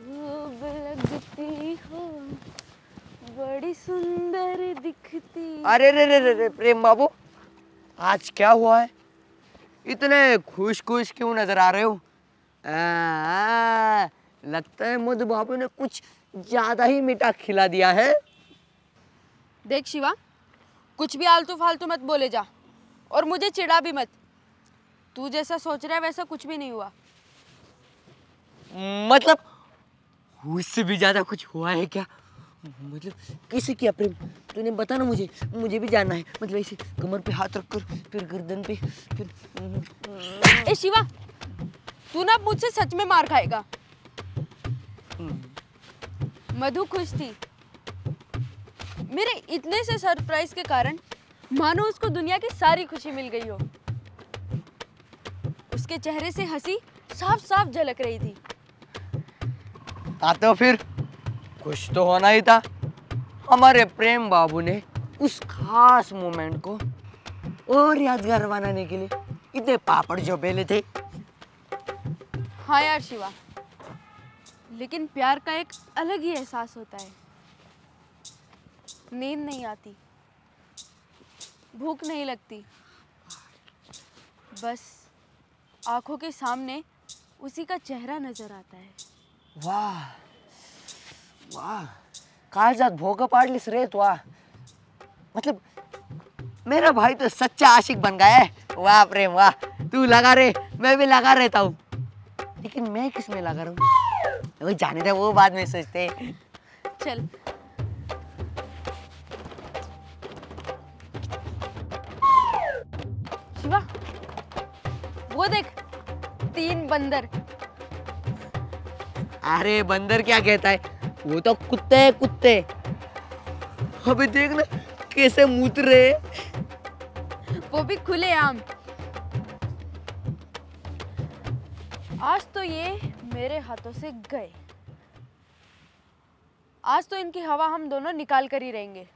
खूब लगती हो, बड़ी सुंदर दिखती। अरे रे रे रे रे प्रेम बाबू, आज क्या हुआ है? इतने खुश खुश क्यों नजर आ रहे हो? लगता है मधु बाबू ने कुछ ज्यादा ही मीठा खिला दिया है। देख शिवा, कुछ भी आलतू फालतू मत बोले जा और मुझे चिढ़ा भी मत। तू जैसा सोच रहा है वैसा कुछ भी नहीं हुआ। मतलब उससे भी ज्यादा कुछ हुआ है क्या? मतलब किसी की प्रेम? तूने बता ना, मुझे भी जानना है। मतलब ऐसे कमर पे हाथ रखकर, फिर गर्दन पे, फिर ए शिवा, तू ना मुझसे सच में मार खाएगा। मधु खुश थी मेरे इतने से सरप्राइज के कारण, मानो उसको दुनिया की सारी खुशी मिल गई हो। उसके चेहरे से हंसी साफ साफ झलक रही थी। तो फिर खुश तो होना ही था। हमारे प्रेम बाबू ने उस खास मोमेंट को और यादगार बनाने के लिए इतने पापड़ जो बेले थे। हाँ यार शिवा, लेकिन प्यार का एक अलग ही एहसास होता है। नींद नहीं आती, भूख नहीं लगती, बस आंखों के सामने उसी का चेहरा नजर आता है। वाह वाह, कालजात भोग पाडलीस रे तू। मतलब मेरा भाई तो सच्चा आशिक बन गया है। वाह प्रेम वाह, तू लगा रे, मैं भी लगा रहता हूँ। लेकिन मैं किस में लगा रहा हूँ वो जाने दे, वो बाद में सोचते। चल शिवा, वो देख 3 बंदर। अरे बंदर क्या कहता है, वो तो कुत्ते है कुत्ते। अबे देख ना कैसे मूत रहे, वो भी खुले आम। आज तो ये मेरे हाथों से गए। आज तो इनकी हवा हम दोनों निकाल कर ही रहेंगे।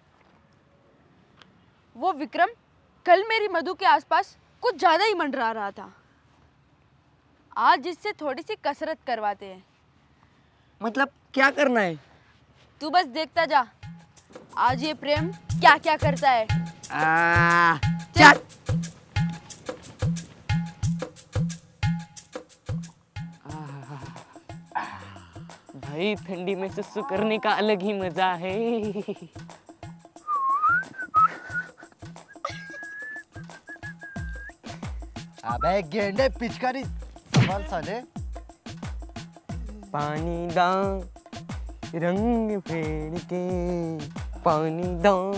वो विक्रम कल मेरी मधु के आसपास कुछ ज्यादा ही मंडरा रहा था। आज इससे थोड़ी सी कसरत करवाते हैं। मतलब क्या करना है? तू बस देखता जा, आज ये प्रेम क्या क्या करता है। चल। भाई ठंडी में सुसु करने का अलग ही मजा है। अबे गेंडे पिचकारी संभाल साले। पानी दां रंग फेर के, पानी दां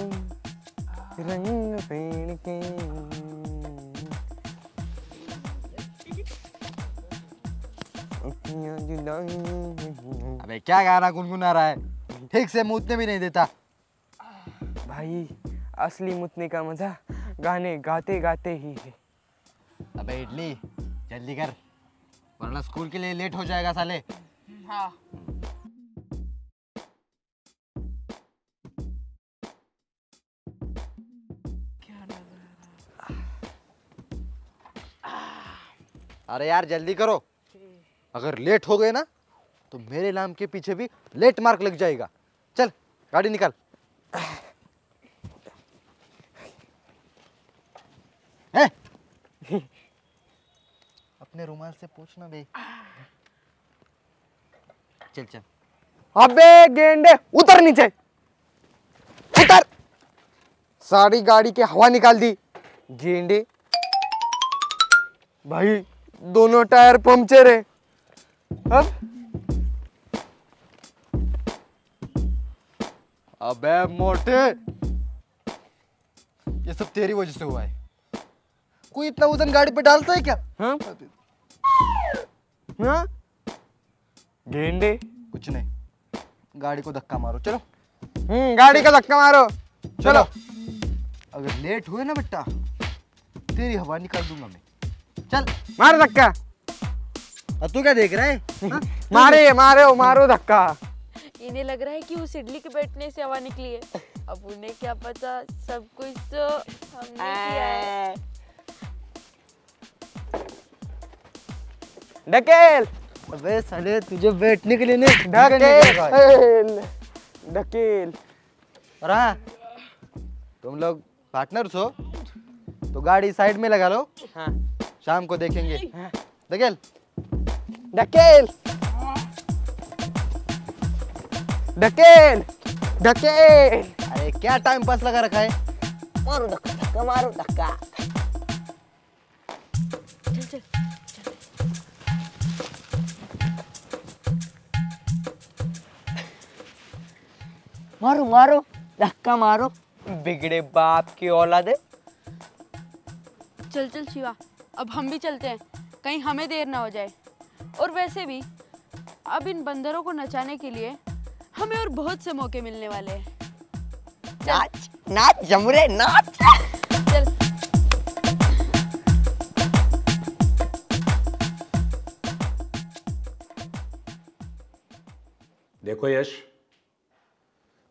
रंग फेर के। अबे क्या गाना गुनगुना रहा है? ठीक से मूतने भी नहीं देता। भाई असली मुतने का मजा गाने गाते गाते ही है। अबे इडली जल्दी कर, वरना स्कूल के लिए लेट हो जाएगा साले। हाँ। अरे यार जल्दी करो, अगर लेट हो गए ना तो मेरे नाम के पीछे भी लेट मार्क लग जाएगा। चल गाड़ी निकाल। है? अपने रुमाल से पूछना बे। चल चल। अबे गेंडे उतर नीचे, उतर। सारी गाड़ी की हवा निकाल दी गेंडे। भाई दोनों टायर पंक्चर है। अब अबे मोटे, ये सब तेरी वजह से हुआ है। कोई इतना वजन गाड़ी पे डालता है क्या? हाँ? हाँ? गेंडे कुछ नहीं, गाड़ी को धक्का मारो चलो। गाड़ी का धक्का मारो चलो। अगर लेट हुए ना बेटा, तेरी हवा निकाल दूंगा मैं। चल मार धक्का। तू क्या देख रहा है? मारे मारो मारो धक्का। इन्हें लग रहा है कि उस इडली के बैठने से हवा निकली है। अब उन्हें क्या पता, सब कुछ तो हमने किया है। ढकेल अबे साले तुझे बैठने के लिए नहीं ढकेल। और हाँ, तुम लोग पार्टनर्स हो तो गाड़ी साइड में लगा लो। हाँ। शाम को देखेंगे। ढकेल ढकेल ढकेल ढकेल। अरे क्या टाइम पास लगा रखा है। मारो धक्का, धक्का मारो धक्का। चल चल मारो मारो धक्का मारो, बिगड़े बाप की औलाद है। चल चल शिवा, अब हम भी चलते हैं, कहीं हमें देर ना हो जाए। और वैसे भी अब इन बंदरों को नचाने के लिए हमें और बहुत से मौके मिलने वाले हैं। नाच नाच जमरे नाच। चल देखो यश,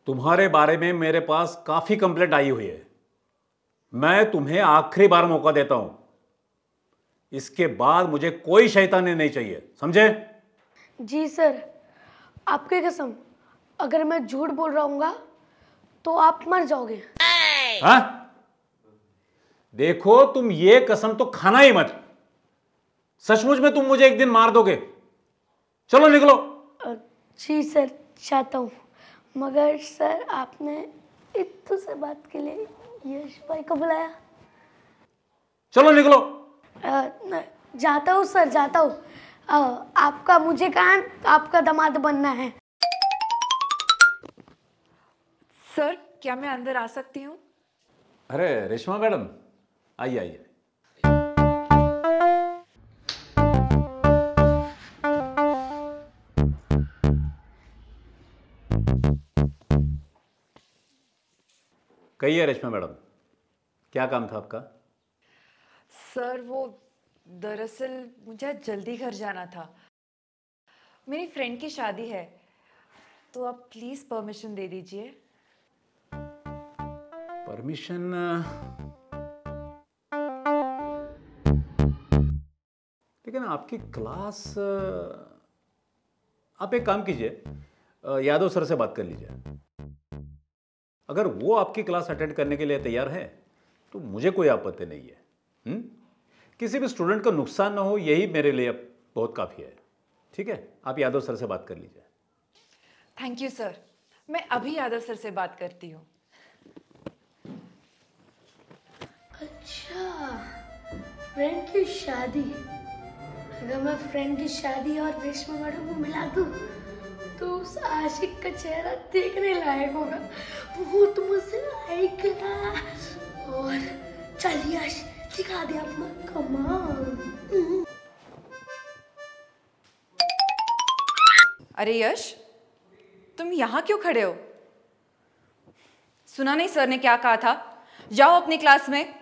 तुम्हारे बारे में मेरे पास काफी कंप्लेंट आई हुई है। मैं तुम्हें आखिरी बार मौका देता हूं, इसके बाद मुझे कोई शैतानी नहीं चाहिए, समझे? जी सर, आपकी कसम, अगर मैं झूठ बोल रहा हूँगा तो आप मर जाओगे। हाँ? देखो तुम ये कसम तो खाना ही मत, सचमुच में तुम मुझे एक दिन मार दोगे। चलो निकलो। जी सर, चाहता हूँ, मगर सर आपने इत्तू से बात के लिए यश भाई को बुलाया। चलो निकलो। जाता हूँ सर, जाता हूँ। आपका मुझे कहाँ आपका दामाद बनना है। सर, क्या मैं अंदर आ सकती हूँ? अरे रेशमा मैडम, आइए आइए। कहिए रेशमा मैडम, क्या काम था आपका? सर वो दरअसल मुझे जल्दी घर जाना था, मेरी फ्रेंड की शादी है, तो आप प्लीज परमिशन दे दीजिए। परमिशन? लेकिन आपकी क्लास, आप एक काम कीजिए, यादव सर से बात कर लीजिए। अगर वो आपकी क्लास अटेंड करने के लिए तैयार है तो मुझे कोई आपत्ति नहीं है। किसी भी स्टूडेंट का नुकसान ना हो, यही मेरे लिए बहुत काफ़ी है। ठीक है, आप यादव सर से बात कर लीजिए। थैंक यू सर, मैं अभी यादव सर से बात करती हूँ। अच्छा, फ्रेंड की शादी। अगर मैं फ्रेंड की शादी और रेशमा मैडम को मिला दूं तो उस आशिक का चेहरा देखने लायक होगा, बहुत मजा आएगा। और चल यश, दिखा दे अपना कमाल। अरे यश, तुम यहाँ क्यों खड़े हो? सुना नहीं सर ने क्या कहा था? जाओ अपनी क्लास में।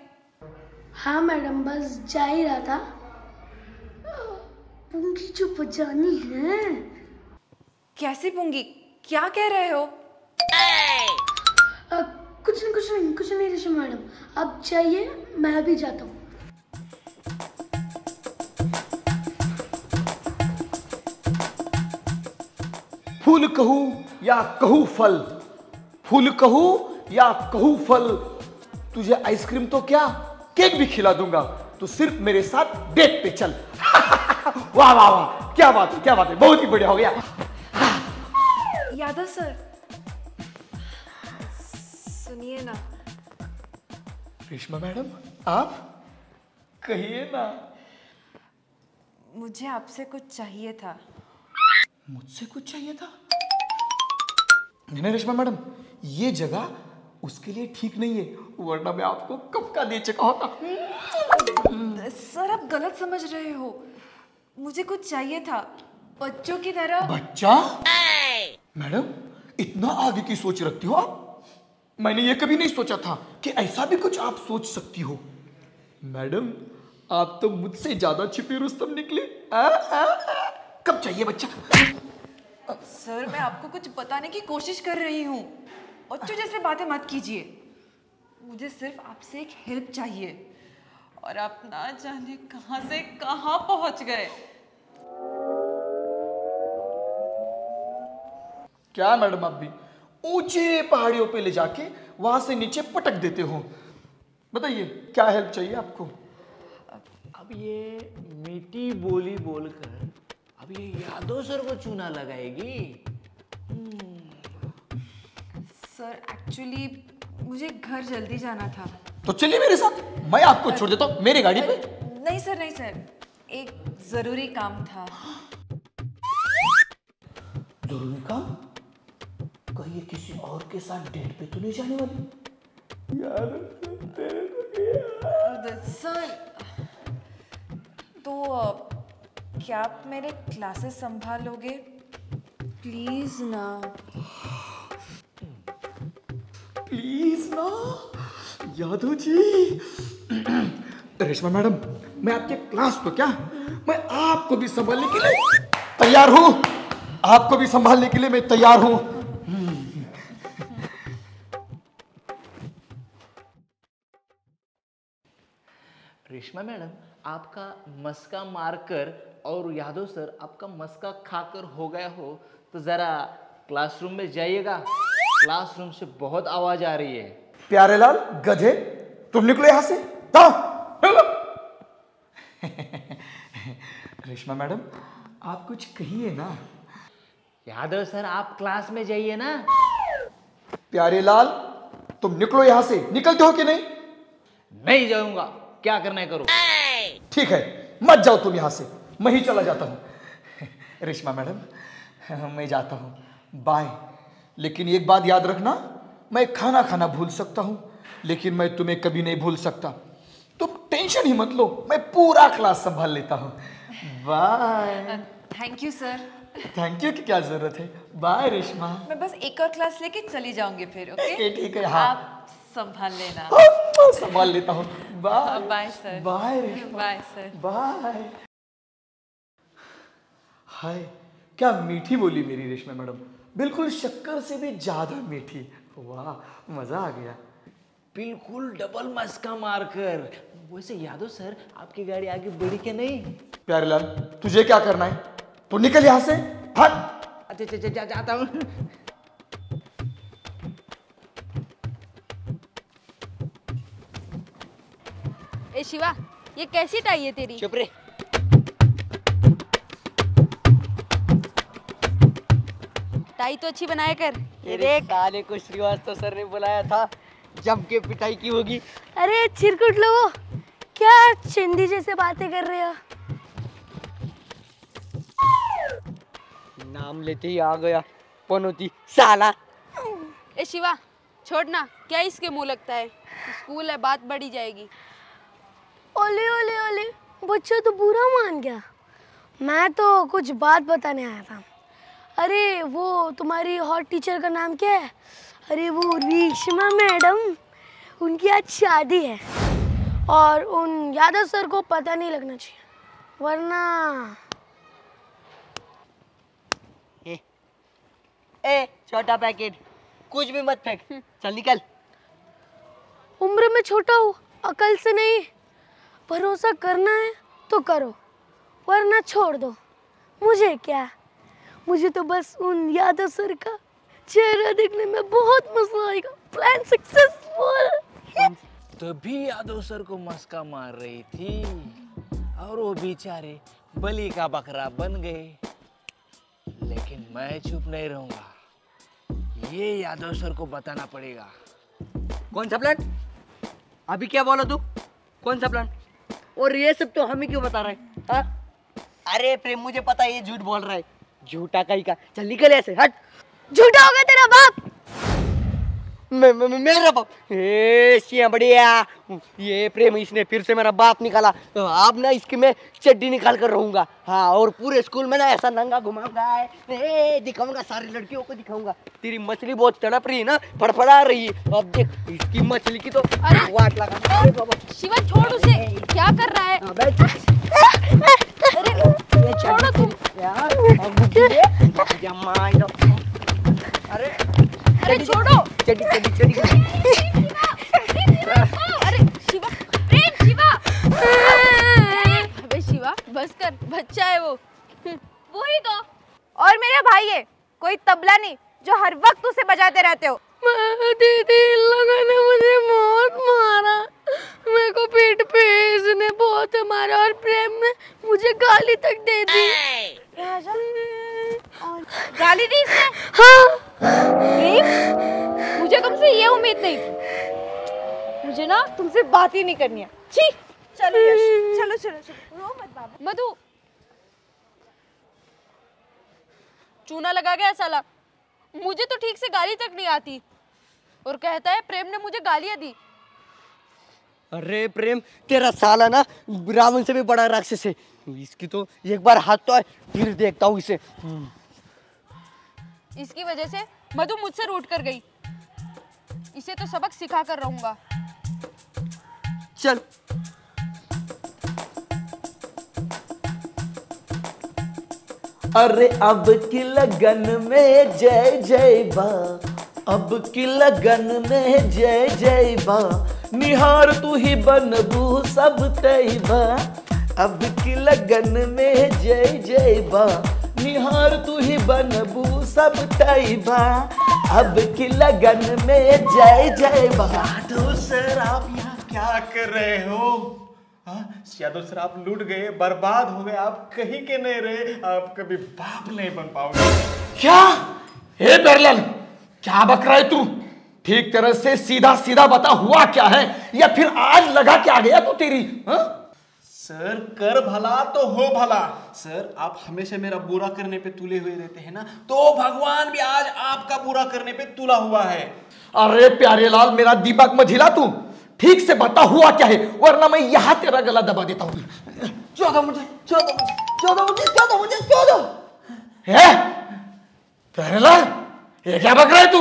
हाँ मैडम, बस जा ही रहा था। उनकी जो बजानी है। कैसी पूंगी? क्या कह रहे हो? कुछ नहीं रेशमा मैडम, अब जाइए, मैं भी जाता हूँ। फूल कहूँ या कहूँ फल, फूल कहूँ या कहूँ फल, तुझे आइसक्रीम तो क्या केक भी खिला दूंगा, तो सिर्फ मेरे साथ डेट पे चल। वाह वाह वाह, क्या बात है, क्या बात है, बहुत ही बढ़िया हो गया। यादव सर, सुनिए ना। रेशमा मैडम, आप कहिए ना। मुझे आपसे कुछ चाहिए था। मुझसे कुछ चाहिए था? नहीं रेशमा मैडम, ये जगह उसके लिए ठीक नहीं है, वरना मैं आपको कब का दे चुका होता। सर आप गलत समझ रहे हो, मुझे कुछ चाहिए था, बच्चों की तरह। बच्चा? मैडम, इतना आगे की सोच रखती हो आप? मैंने ये कभी नहीं सोचा था कि ऐसा भी कुछ आप सोच सकती हो। मैडम, आप तो मुझसे ज्यादा छिपी रुस्तम निकली। कब चाहिए बच्चा? सर मैं आपको कुछ बताने की कोशिश कर रही हूँ, बच्चों जैसे बातें मत कीजिए। मुझे सिर्फ आपसे एक हेल्प चाहिए, और आप ना जाने कहाँ से कहाँ पहुँच गए। क्या मैडम आप भी ऊंचे पहाड़ियों पे ले जाके वहां से नीचे पटक देते हो। बताइए क्या हेल्प चाहिए आपको? अब ये मीठी बोली बोलकर अब ये यादव सर को चूना लगाएगी। सर एक्चुअली मुझे घर जल्दी जाना था। तो चलिए मेरे साथ, मैं आपको छोड़ देता हूँ मेरी गाड़ी पे। नहीं सर, नहीं सर, एक जरूरी काम था। जरूरी काम? कहीं ये किसी और के साथ डेट पे तो नहीं जाने वाली? यार सर तो क्या आप मेरे क्लासेस संभालोगे प्लीज ना? प्लीज ना यादव जी। रेशमा मैडम, मैं आपके क्लास तो क्या, मैं आपको भी संभालने के लिए तैयार हूं। आपको भी संभालने के लिए मैं तैयार हूं। रेशमा मैडम, आपका मस्का मारकर और यादव सर आपका मस्का खाकर हो गया हो तो जरा क्लासरूम में जाइएगा। क्लासरूम से बहुत आवाज आ रही है। प्यारेलाल गधे, तुम निकलो यहां से। रेशमा मैडम, आप कुछ कहिए ना। यादव सर आप क्लास में जाइए ना। प्यारेलाल, तुम निकलो यहां से। निकलते हो कि नहीं? नहीं जाऊंगा, क्या करना है करो। ठीक है, मत जाओ तुम यहां से, मैं ही चला जाता हूं। रेशमा मैडम, मैं जाता हूं, बाय। लेकिन एक बात याद रखना, मैं खाना खाना भूल सकता हूं लेकिन मैं तुम्हें कभी नहीं भूल सकता। तुम टेंशन ही मत लो, मैं पूरा क्लास संभाल लेता हूं। Bye. Thank you sir. Thank you की क्या जरूरत है। बाय रेशमा। मैं बस एक और क्लास लेके चली जाऊंगी फिर। ओके ठीक है। हाँ, आप संभाल लेना। संभाल लेता हूँ। Bye. Bye sir. Bye Reshma. Bye sir. Bye. Hi, क्या मीठी बोली मेरी रेशमा मैडम, बिल्कुल शक्कर से भी ज्यादा मीठी। वाह, मजा आ गया। बिल्कुल डबल मस्का मारकर। वैसे यादव सर आपकी गाड़ी आगे बढ़ी क्या नहीं? प्यारेलाल, तुझे क्या करना है? तू निकल यहां से, भाग। अच्छा जाता हूँ। ए शिवा, ये कैसी टाई है तेरी? चुप रे। टाई तो अच्छी बनाया कर। तेरे साले को श्रीवास्तव सर ने बुलाया था, जम के पिटाई की होगी। अरे चिरकुट लोगो, क्या चिंदी जैसे बातें कर रहे हो? नाम लेते ही आ गया पनौती साला। ए शिवा, छोड़ना, क्या इसके मुंह लगता है? स्कूल है, बात बढ़ी जाएगी। ओले ओले ओले, बच्चा तो बुरा मान गया। मैं तो कुछ बात बताने आया था। अरे वो तुम्हारी हॉट टीचर का नाम क्या है? अरे वो रेशमा मैडम, उनकी आज शादी है और उन यादव सर को पता नहीं लगना चाहिए, वरना। ए छोटा पैकेट, कुछ भी मत फेंक, चल निकल। उम्र में छोटा हो, अकल से नहीं। भरोसा करना है तो करो, वरना छोड़ दो। मुझे क्या, मुझे तो बस उन यादव सर का चेहरा देखने में बहुत मजा आएगा। Plan successful. तभी यादव सर को मस्का मार रही थी और वो बेचारे बलि का बकरा बन गए। लेकिन मैं चुप नहीं रहूंगा, ये यादव सर को बताना पड़ेगा। कौन सा प्लान? अभी क्या बोला तू? कौन सा प्लान? और ये सब तो हमें क्यों बता रहा है? हाँ? अरे प्रेम, मुझे पता है ये झूठ बोल रहा है, झूठा कहीं का। चल निकल ऐसे, हट। झूठा होगा तेरा बाप। मेरा बाप? बढ़िया, ये प्रेम इसने फिर से मेरा बाप निकाला। तो अब ना इसकी मैं चड्डी निकाल कर रहूंगा। हाँ, और पूरे स्कूल में ना ऐसा नंगा घुमाऊंगा, दिखाऊंगा, सारी लड़कियों को दिखाऊंगा। तेरी मछली बहुत तड़प रही है ना, फड़फड़ा रही है। अब देख इसकी मछली की तो वाट लगा। अरे बाबा शिवा, छोड़ उसे, क्या कर रहा है? अरे छोड़ो तुम। अरे अरे छोड़ो। चड्डी चड्डी चड्डी। अरे शिवा, प्रेम, शिवा। अबे शिवा, बस कर, बच्चा है वो। वही तो। और मेरा भाई है, कोई तबला नहीं। जो हर वक्त उसे बजाते रहते हो? दीदी, इन लोगों ने मुझे बहुत मारा, मेरे को पीठ पे इसने बहुत मारा और प्रेम ने मुझे गाली तक दे दी। और गाली दी इसने? हाँ। प्रेम, मुझे तुमसे ये उम्मीद नहीं थी। मुझे ना तुमसे बात ही नहीं करनी है। छी। चलो यश, चलो चलो चलो, रो मत बाबू। मधु, चूना लगा गया साला, मुझे तो ठीक से गाली तक नहीं आती और कहता है प्रेम ने मुझे गालियां दी। अरे प्रेम, तेरा साला ना रावण से भी बड़ा राक्षस है। इसकी तो एक बार हाथ तो आए, फिर देखता हूँ इसे। इसकी वजह से मधु मुझसे रूठ कर गई। इसे तो सबक सिखा कर रहूंगा। चल। अरे अब की लगन में जय जय बा, अब की लगन में जय जय बा, निहार तू ही बनबू सब तैबा। अब की लगन में जय जय बा, निहार तू ही बनबू सब तैबा। अब की लगन में जय जय बा। यादव सर, आप यहाँ क्या कर रहे हो? यादव सर, आप लूट गए, बर्बाद हो गए, आप कहीं के नहीं रहे, आप कभी बाप नहीं बन पाओगे। क्या? हे पेरलाल, क्या बक रहा है तू? ठीक तरह से सीधा सीधा बता, हुआ क्या है, या फिर आज लगा के आ गया तू तेरी? सर, कर भला तो हो भला। सर, आप हमेशा मेरा बुरा करने पे तुले हुए रहते हैं ना, तो भगवान भी आज आपका बुरा करने पे तुला हुआ है। अरे प्यारे लाल, मेरा दिमाग मत हिला तू, ठीक से बता हुआ क्या है, वरना मैं यहां तेरा गला दबा देता हूं। चौदह मुझे है प्यारे लाल, ये क्या बक रहा है तू?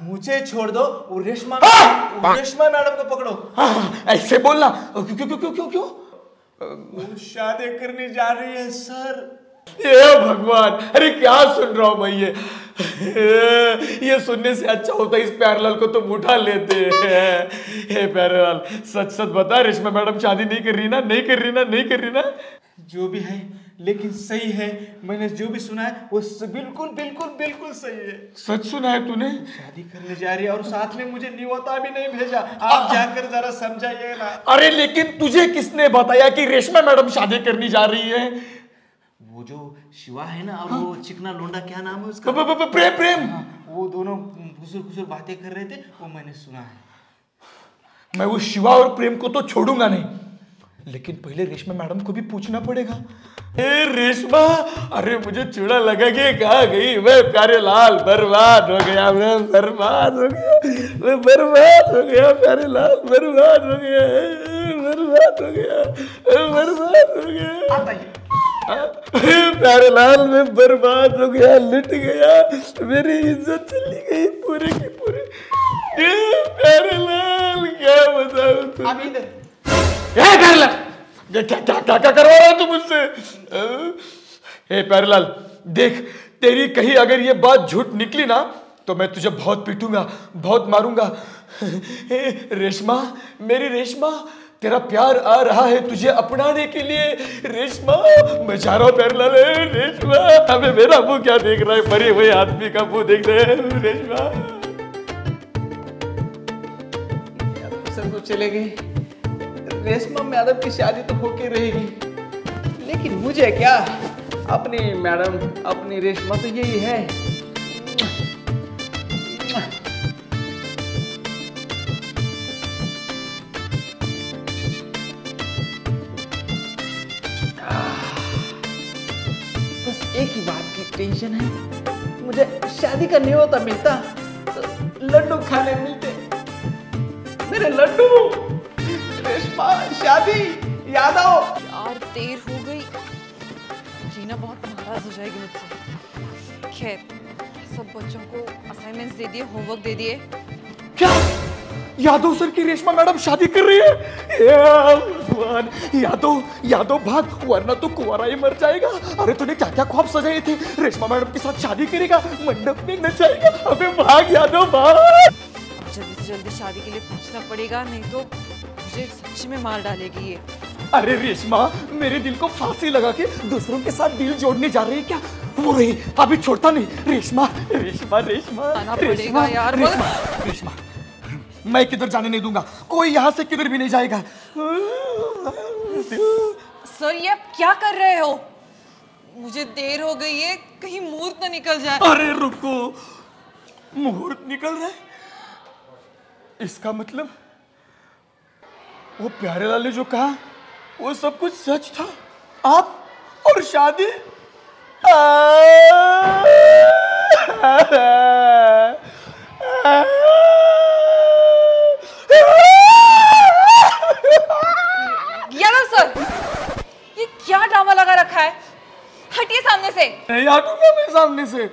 मुझे छोड़ दो, वो रेशमा मैडम को पकड़ो। ऐसे बोलना क्यों क्यों क्यों क्यों क्यों? वो शादी करने जा रही है सर। ये भगवान, अरे क्या सुन रहा हूं मैं ये सुनने से अच्छा होता है इस प्यारेलाल को तुम उठा लेते हैं। हे प्यारेलाल, सच सच बता, रेशमा मैडम शादी नहीं कर रही ना? नहीं कर रही ना? जो भी है, लेकिन सही है। मैंने जो भी सुना है वो बिल्कुल बिल्कुल बिल्कुल सही है। सच सुना है तूने? शादी करने जा रही है और साथ में मुझे न्योता भी नहीं भेजा। आप जाकर जरा समझाइए ना। अरे लेकिन तुझे किसने बताया कि रेशमा मैडम शादी करनी जा रही है? वो जो शिवा है ना, और वो चिकना लोंडा, क्या नाम है उसका? प्रेम। वो दोनों खुसुर बातें कर रहे थे, वो मैंने सुना है। मैं वो शिवा और प्रेम को तो छोड़ूंगा नहीं, लेकिन पहले रेशमा मैडम को भी पूछना पड़ेगा। ए रेशमा, अरे मुझे चूड़ा लगा के कहाँ गई? मैं प्यारे लाल बर्बाद हो गया, मैं बर्बाद हो गया, मैं बर्बाद हो गया, प्यारे लाल बर्बाद हो गया, बर्बाद हो गया, बर्बाद हो गया। प्यारे लाल मैं बर्बाद हो गया, लुट गया, मेरी इज्जत चली गई पूरे की पूरी। प्यारे लाल क्या बताऊं तुझे? क्या करवा रहा है तू मुझसे? हे प्यारेलाल, देख, तेरी कहीं अगर ये बात झूठ निकली ना, तो मैं तुझे बहुत पीटूंगा, बहुत मारूंगा। रेशमा, मेरी रेशमा, तेरा प्यार आ रहा है तुझे अपनाने के लिए। रेशमा, मैं जा रहा हूँ प्यारेलाल। रेशमा, हमें मेरा मुंह क्या देख रहा है? मरे हुए आदमी का मुंह देख रहे हैं। रेशमा, सब कुछ चले गए। रेशमा मैडम की शादी तो होके रहेगी, लेकिन मुझे क्या, अपनी मैडम, अपनी रेशमा तो यही है। बस एक ही बात की टेंशन है, मुझे शादी का न्योता मिलता तो लड्डू खाने मिलते, मेरे लड्डू। रेशमा, शादी, यादव। यार देर हो गई, रीना बहुत नाराज हो जाएगी मुझसे। खैर, सब बच्चों को असाइनमेंट्स दे दिए, होमवर्क दे दिए। क्या यादव सर की रेशमा मैडम शादी कर रही है? भगवान, यादव भाग, वरना तो कुंवारा ही मर जाएगा। अरे तूने क्या क्या ख्वाब सजाए थे? रेशमा मैडम के साथ शादी करेगा, मंडप में नचाएगा। अबे भाग यादव भाग। जल्दी से जल्दी शादी के लिए पूछना पड़ेगा, नहीं तो मुझे सच में मार डालेगी ये। अरे रेशमा, मेरे दिल को फांसी लगा के दूसरों के साथ दिल जोड़ने जा रही है क्या? वो रही, अभी छोड़ता नहीं। रेशमा रेशमा रेशमा रेशमा यार, रेशमा रेशमा, मैं किधर जाने नहीं दूंगा, कोई यहाँ से किधर भी नहीं जाएगा। सर ये आप क्या कर रहे हो? मुझे देर हो गई है, कहीं मुहूर्त न निकल जाए। अरे रुको, मुहूर्त निकल रहा है? इसका मतलब वो प्यारेलाल ने जो कहा वो सब कुछ सच था। आप और शादी? यादव सर, ये क्या ड्रामा लगा रखा है? हटिए सामने से। नहीं हटूंगा मैं सामने से।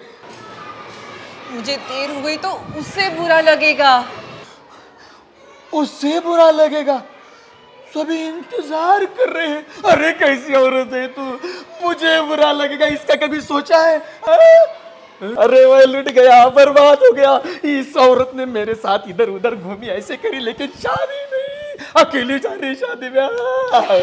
मुझे देर हो गई तो उससे बुरा लगेगा। उससे बुरा लगेगा? सभी इंतजार कर रहे हैं। अरे कैसी औरत है तू, मुझे बुरा लगेगा इसका कभी सोचा है? अरे मैं लुट गया, बर्बाद हो गया। इस औरत ने मेरे साथ इधर उधर घूमी, ऐसे करी, लेकिन शादी नहीं, अकेली जा रही शादी में।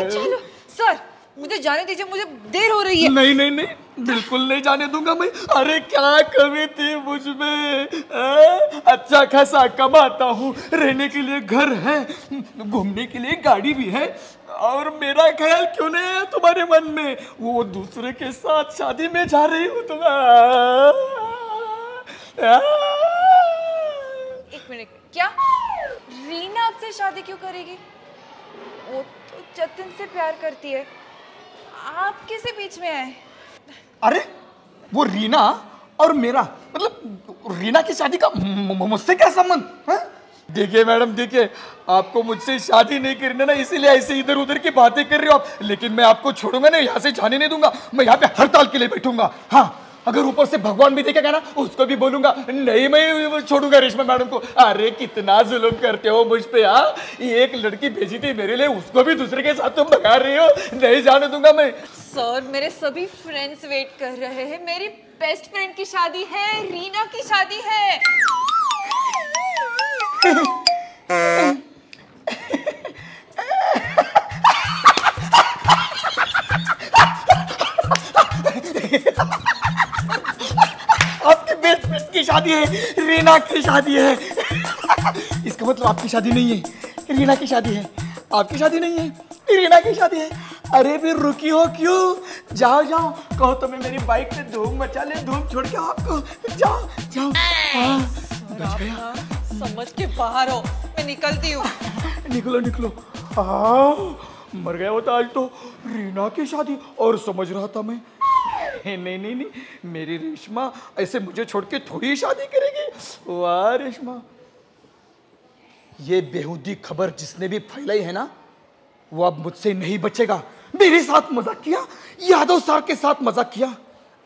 चलो सर, मुझे जाने दीजिए, मुझे देर हो रही है। नहीं नहीं नहीं, बिल्कुल नहीं जाने दूंगा मैं। अरे क्या कमी थी मुझ में? अच्छा खासा कमाता हूँ, रहने के लिए घर है, घूमने के लिए गाड़ी भी है, और मेरा ख्याल क्यों नहीं है तुम्हारे मन में? वो दूसरे के साथ शादी में जा रही हूँ तुम। एक मिनट, क्या रीना आपसे शादी क्यों करेगी? वो तो जतिन से प्यार करती है, आप कैसे बीच में आए? अरे वो रीना और मेरा, मतलब रीना की शादी का मुझसे क्या संबंध? देखिए मैडम, देखिए, आपको मुझसे शादी नहीं करनी ना, इसीलिए ऐसे इधर उधर की बातें कर रहे हो आप। लेकिन मैं आपको छोड़ूंगा नहीं, यहाँ से जाने नहीं दूंगा। मैं यहाँ पे हड़ताल के लिए बैठूंगा। हाँ, अगर ऊपर से भगवान भी देखेगा ना, उसको भी बोलूंगा नहीं, मैं छोड़ूंगा रेशमा मैडम को। अरे कितना जुल्म करते हो मुझ पे। हाँ, एक लड़की भेजी थी मेरे लिए, उसको भी दूसरे के साथ तुम भगा रहे हो। नहीं जाने दूंगा मैं। सर, मेरे सभी फ्रेंड्स वेट कर रहे हैं। मेरी बेस्ट फ्रेंड की शादी है, रीना की शादी है। आपकी बेस्ट फ्रेंड की शादी है, रीना की शादी है। इसका मतलब आपकी शादी नहीं है, रीना की शादी है। आपकी शादी नहीं है, रीना की शादी है। अरे फिर रुकी हो क्यों? जाओ जाओ, कहो तो मैं मेरी बाइक पे धूम मचा ले, धूम छोड़ के आपको। जाओ जाओ। हाँ, समझ के बाहर हो, मैं निकलती हूँ। निकलो निकलो। हाँ, मर गया होता आज तो। रीना की शादी और समझ रहा था मैं। नहीं नहीं नहीं, मेरी रेशमा ऐसे मुझे छोड़ के थोड़ी शादी करेगी। वाह रेशमा, ये बेहुदी खबर जिसने भी फैलाई है ना, वो अब मुझसे नहीं बचेगा। मेरे साथ मजाक किया, यादव सर के साथ मजाक किया,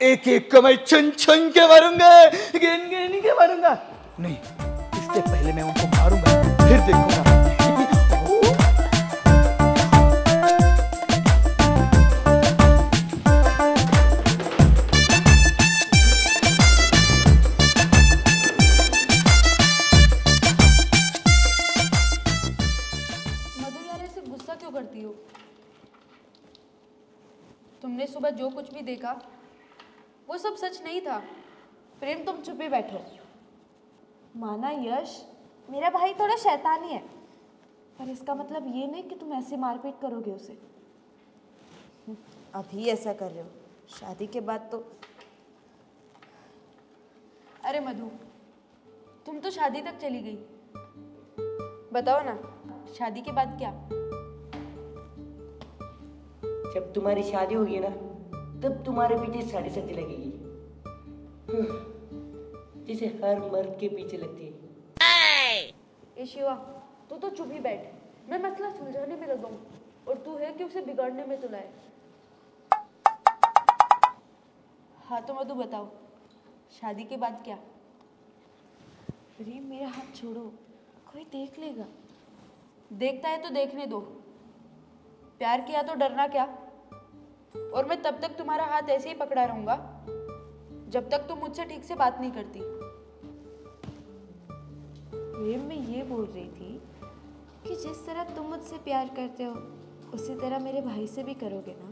एक एक को मैं छन छन के मारूंगा, गेन गेन के मारूंगा। नहीं, इससे पहले मैं उनको मारूंगा, फिर देखूंगा। करती हो? तुमने सुबह जो कुछ भी देखा वो सब सच नहीं था। प्रेम, तुम चुप ही बैठो। माना यश, मेरा भाई थोड़ा शैतानी है, पर इसका मतलब ये नहीं कि तुम ऐसे मारपीट करोगे उसे। अभी ऐसा कर रहे हो, शादी के बाद तो। अरे मधु, तुम तो शादी तक चली गई, बताओ ना शादी के बाद क्या? जब तुम्हारी शादी होगी ना, तब तुम्हारे पीछे साड़ी सच्ची लगेगी, जिसे हर मर्द के पीछे लगती है। ए शिवा, तू तो चुप ही बैठ। मैं मसला सुलझाने में लगा हूं और तू है कि उसे बिगाड़ने में तुला है। हाँ तो मधु बताओ, शादी के बाद क्या? प्रेम, मेरा हाथ छोड़ो, कोई देख लेगा। देखता है तो देखने दो। प्यार किया तो डरना क्या? और मैं तब तक तुम्हारा हाथ ऐसे ही पकड़ा रहूंगा जब तक तुम मुझसे ठीक से बात नहीं करती। प्रेम, मैं ये बोल रही थी कि जिस तरह तुम मुझसे प्यार करते हो उसी तरह मेरे भाई से भी करोगे ना?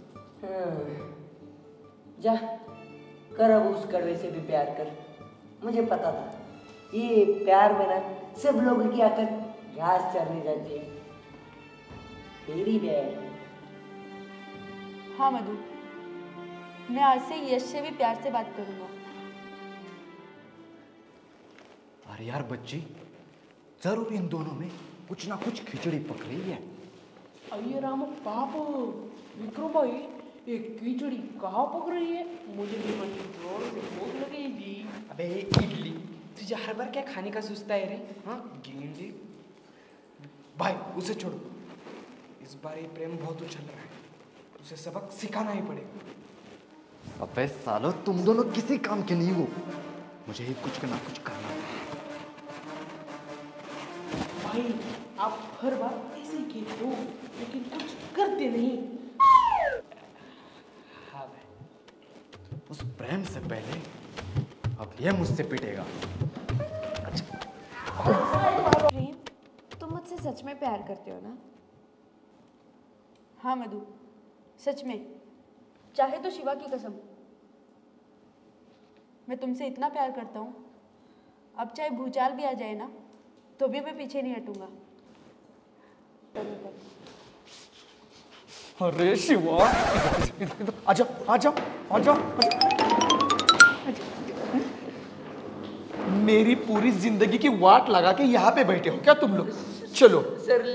जा, कर अब उस कड़वे से भी प्यार कर। मुझे पता था ये प्यार में ना सब लोगों की आकर घास चरने जाती है। तेरी बहन। हाँ मधु, मैं आज से यश से भी प्यार से बात करूंगा। अरे यार बच्ची, जरूर इन दोनों में कुछ ना कुछ खिचड़ी पक रही है। अये राम पाप, विक्रम भाई ये खिचड़ी कहाँ पक रही है? मुझे भी बड़ी जोर से भूख लगेगी। अबे इडली, तुझे हर बार क्या खाने का सुस्ता है रे? हाँ गेंडे भाई, उसे छोड़ो। इस बार ये प्रेम बहुत उछल रहा है, उसे सबक सिखाना ही पड़ेगा। अबे सालो, तुम दोनों किसी काम के नहीं हो, मुझे ही कुछ ना कुछ करना है। भाई आप हर बार ऐसे ही कहते हो लेकिन कुछ करते नहीं। हाँ भाई, उस प्रेम से पहले अब ये मुझसे पिटेगा। प्रेम, तुम मुझसे सच में प्यार करते हो ना? हाँ मधु, सच में, चाहे तो शिवा की कसम। मैं तुमसे इतना प्यार करता हूँ, अब चाहे भूचाल भी आ जाए ना तो भी मैं पीछे नहीं हटूंगा। अरे शिवा, आजा आजा आजा। मेरी पूरी जिंदगी की वाट लगा के यहाँ पे बैठे हो क्या तुम लोग? चलो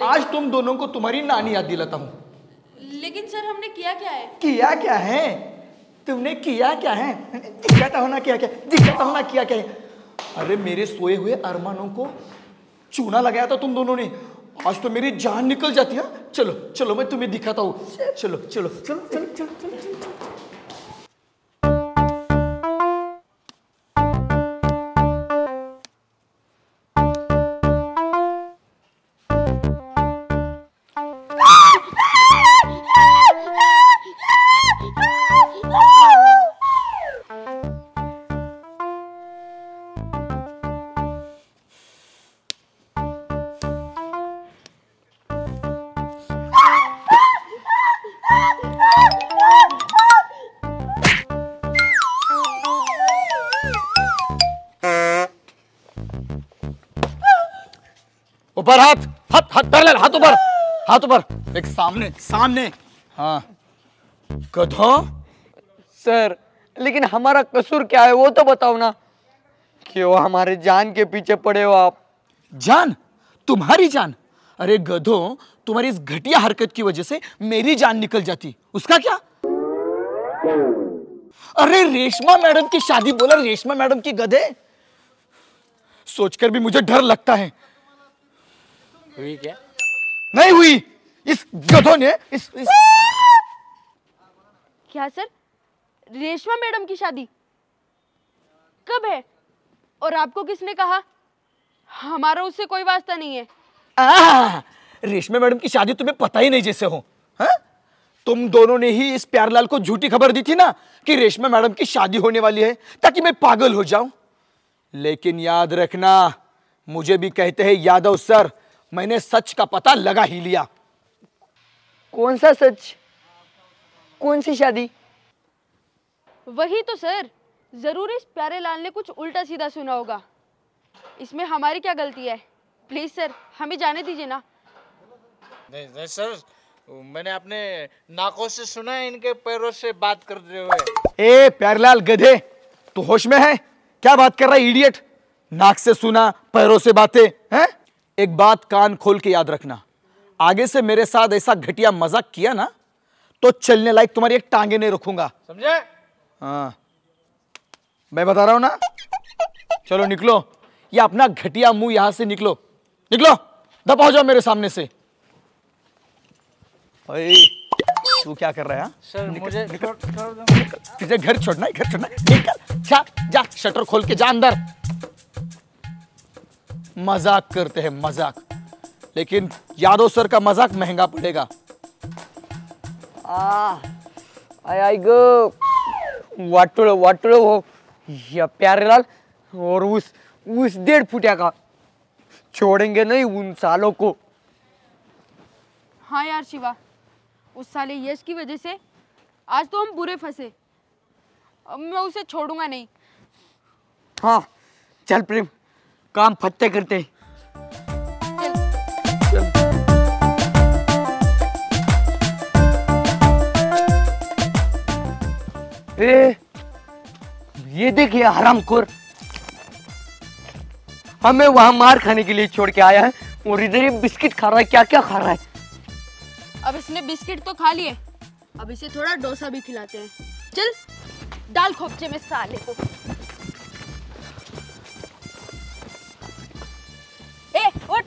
आज तुम दोनों को तुम्हारी नानी याद दिलाता हूँ। लेकिन सर, हमने किया क्या है? किया क्या है? तुमने किया क्या है? दिखाता हो ना किया क्या, दिखाता हो ना किया क्या है। अरे मेरे सोए हुए अरमानों को चूना लगाया था तुम दोनों ने, आज तो मेरी जान निकल जाती है। चलो चलो मैं तुम्हें दिखाता हूँ। चलो चलो चलो चलो चलो चलो चलो। ऊपर हाथ, हाथ हाथ पैरेलल, हाथ ऊपर, हाथ ऊपर, एक सामने सामने। हाँ गधा। सर लेकिन हमारा कसूर क्या है वो तो बताओ ना, क्यों हमारे जान के पीछे पड़े हो आप? जान? तुम्हारी जान? अरे गधों, तुम्हारी इस घटिया हरकत की वजह से मेरी जान निकल जाती, उसका क्या? अरे रेशमा मैडम की शादी बोला, रेशमा मैडम की गधे। सोचकर भी मुझे डर लगता है। हुई क्या? नहीं हुई, इस गधों ने इस क्या सर, रेशमा मैडम की शादी कब है? और आपको किसने कहा? हमारा उससे कोई वास्ता नहीं है। रेशमा मैडम की शादी तुम्हें पता ही नहीं जैसे हो। हा? तुम दोनों ने ही इस प्यारलाल को झूठी खबर दी थी ना कि रेशमा मैडम की शादी होने वाली है, ताकि मैं पागल हो जाऊं। लेकिन याद रखना, मुझे भी कहते हैं यादव सर, मैंने सच का पता लगा ही लिया। कौन सा सच? कौन सी शादी? वही तो सर, जरूर इस प्यारे लाल ने कुछ उल्टा सीधा सुना होगा। इसमें हमारी क्या गलती है? प्लीज सर, हमें जाने दीजिए ना। नहीं नहीं सर, मैंने अपने नाकों से सुना है इनके पैरों से बात करते हुए। ए प्यारेलाल गधे, तू होश में है? क्या बात कर रहा है इडियट? नाक से सुना, पैरों से बातें हैं? एक बात कान खोल के याद रखना, आगे से मेरे साथ ऐसा घटिया मजाक किया ना तो चलने लायक तुम्हारी एक टांगे नहीं रखूंगा, समझे? हाँ मैं बता रहा हूं ना। चलो निकलो, ये अपना घटिया मुंह यहां से निकलो, निकलो, दबा हो जाओ मेरे सामने से। ओए तू क्या कर रहा है? सर मुझे तुझे घर छोड़ना है, घर छोड़ना है, निकल जा जा, शटर खोल के जा अंदर। मजाक करते हैं मजाक, लेकिन यादव सर का मजाक महंगा पड़ेगा। आई गो वाटुड़ वो या प्यारेलाल और उस 1.5 फुटिया का छोड़ेंगे नहीं उन सालों को। हाँ यार शिवा, उस साले यश की वजह से आज तो हम बुरे फंसे। अब मैं उसे छोड़ूंगा नहीं। हाँ चल प्रेम, काम फत्ते करते। ए, ये देखिए हरामखोर, हमें वहां मार खाने के लिए छोड़ के आया है और इधर ये बिस्किट खा रहा है। क्या क्या खा रहा है? अब इसने बिस्किट तो खा लिए, अब इसे थोड़ा डोसा भी खिलाते हैं। चल डाल खोपचे में साले को। ए उठ।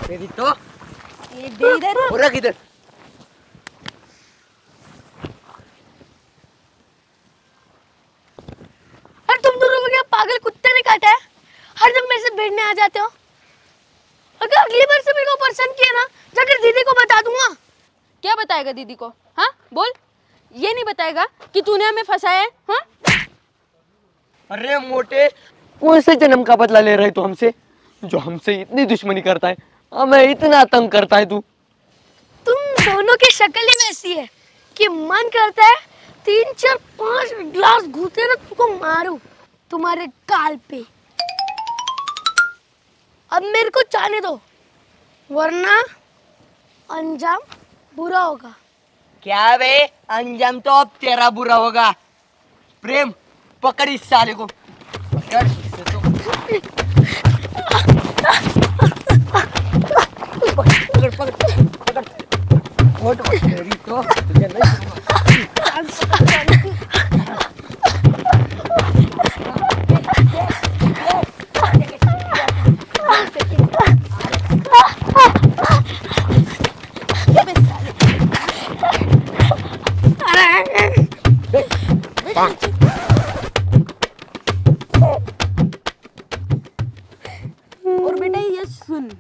मेरी तो ये दे इधर। और रख इधर। अरे तुम दोनों को क्या पागल कुत्ते ने काटा है? हर जब मेरे से भिड़ने आ जाते हो। अगर अगली बार से मेरे को परेशान किया ना, जाकर दीदी को बता दूंगा। क्या बताएगा दीदी को? हाँ बोल। ये नहीं बताएगा कि तूने हमें फंसाया है? हाँ? अरे मोटे, कौन से जन्म का बदला ले रहे तू हमसे, जो हमसे इतनी दुश्मनी करता है, हमें इतना तंग करता है तू? तुम दोनों की शक्ल ही वैसी है कि मन करता है 3 4 5 ग्लास घूटे ना तुमको मारूं तुम्हारे गाल पे। अब मेरे को जाने दो, वरना अंजाम बुरा होगा। क्या बे, अंजाम तो अब तेरा बुरा होगा। प्रेम पकड़ इस साले को, पकड़ इसे तो। पकड़ पकड़ पकड़ पकड़ तेरी तो तुझे नहीं और बेटा ये सुन,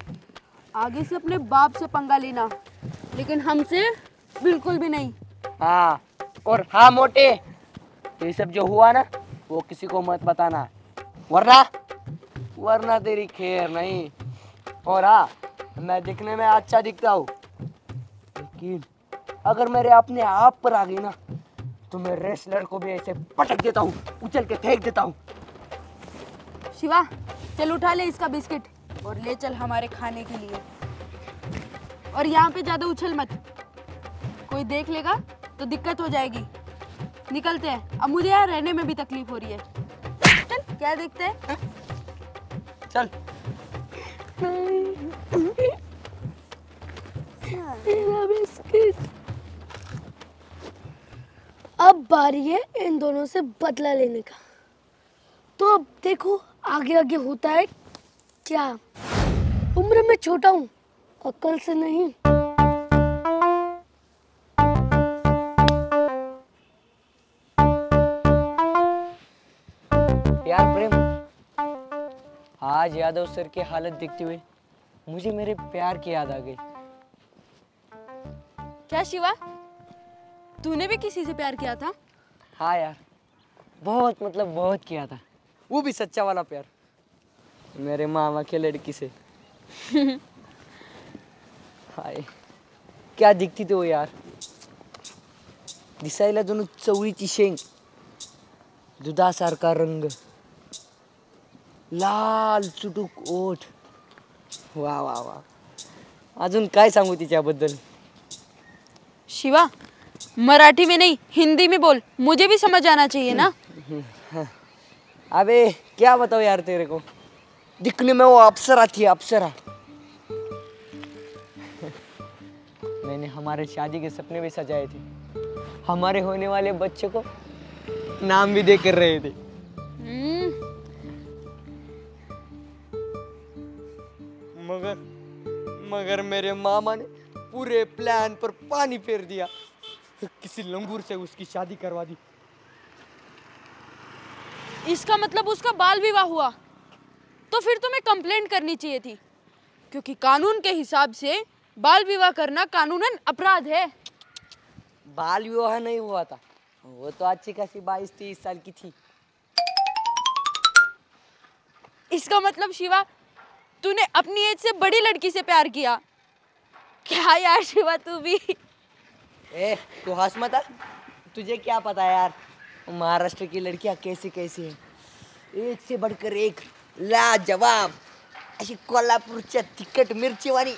आगे से अपने बाप से पंगा लेना, लेकिन हमसे बिल्कुल भी नहीं। हाँ, और हाँ मोटे, ये सब जो हुआ ना वो किसी को मत बताना, वरना तेरी खैर नहीं। और हाँ, मैं दिखने में अच्छा दिखता हूँ, लेकिन अगर मेरे अपने आप पर आ गई ना तो मैं रेसलर को भी ऐसे पटक देता हूँ, उछल के फेंक देता हूँ। शिवा चल उठा ले इसका बिस्किट और ले चल हमारे खाने के लिए। और यहाँ पे ज्यादा उछल मत, कोई देख लेगा तो दिक्कत हो जाएगी। निकलते हैं, अब मुझे यहाँ रहने में भी तकलीफ हो रही है। चल क्या देखते हैं? चल। बिस्किट। अब बारी है इन दोनों से बदला लेने का। तो अब देखो आगे आगे होता है क्या। उम्र में छोटा हूँ, अक्ल से नहीं। यार प्रेम, आज यादव सर की हालत देखते हुए मुझे मेरे प्यार की याद आ गई। क्या शिवा, तूने भी किसी से प्यार किया था? हाँ यार, बहुत मतलब बहुत किया था, वो भी सच्चा वाला प्यार, मेरे मामा के लड़की से। हाय क्या दिखती थी वो यार, दिसायला जणू चवळीची शेंग, दुधासारखा रंग, लाल चुटूक ओठ, वा वा वा, अजून काय सांगू तिच्याबद्दल। शिवा मराठी में नहीं हिंदी में बोल, मुझे भी समझ आना चाहिए ना। अबे क्या बताओ यार तेरे को, दिखने में वो अप्सरा थी, अप्सरा। मैंने हमारे शादी के सपने भी सजाए थे, हमारे होने वाले बच्चे को नाम भी दे कर रहे थे। मगर मेरे मामा ने पूरे प्लान पर पानी फेर दिया, किसी लंगूर से उसकी शादी करवा दी। इसका मतलब उसका बाल विवाह हुआ? तो फिर तुम्हें कंप्लेंट करनी चाहिए थी, क्योंकि कानून के हिसाब से बाल विवाह करना कानूनन अपराध है। बाल विवाह नहीं हुआ था, वो तो अच्छी खासी 22-23 साल की थी। इसका मतलब शिवा तूने अपनी एज से बड़ी लड़की से प्यार किया? क्या यार शिवा तू भी। ए तू हंस मत, तुझे क्या पता यार, महाराष्ट्र की लड़कियां कैसी कैसी है, एक से बढ़कर एक लाजवाब, अशी कोल्हापूरच्या तिखट मिरची वाली।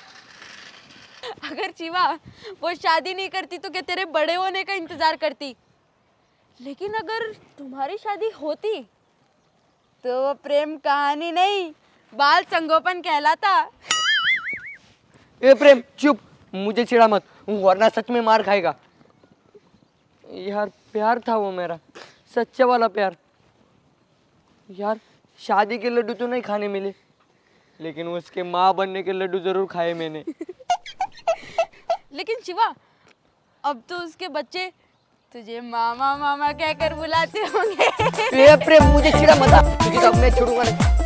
अगर शिवा वो शादी नहीं करती तो क्या तेरे बड़े होने का इंतजार करती? लेकिन अगर तुम्हारी शादी होती तो वो प्रेम कहानी नहीं, बाल संगोपन कहलाता। ए प्रेम चुप, मुझे चिढ़ा मत, वरना सच में मार खाएगा। यार प्यार था वो मेरा, सच्चा वाला प्यार। यार शादी के लड्डू तो नहीं खाने मिले, लेकिन उसके माँ बनने के लड्डू जरूर खाए मैंने। लेकिन शिवा अब तो उसके बच्चे तुझे मामा मामा कहकर बुलाते होंगे। ए प्रेम मुझे चिढ़ा मत, तुझे तो अब मैं छोड़ूंगा नहीं।